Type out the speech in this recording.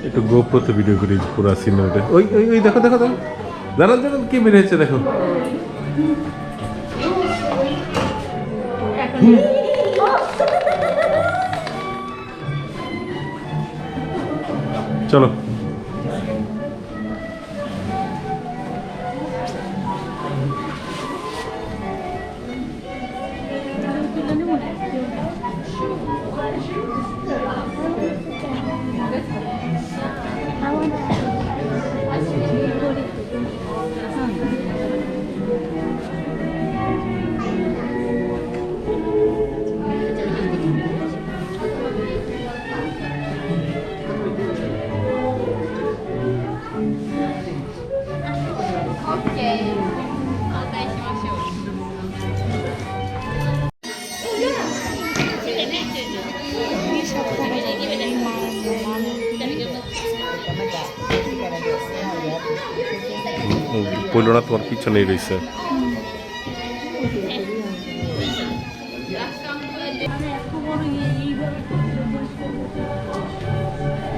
একটু গোপ্রতে ভিডিও করি পুরো সিনেমাটা। ওই ওই ওই দেখো দেখো দেখো, জানান জানান কি বের হয়েছে দেখো। চলো বললো না তোমার পিছনেই রয়েছে।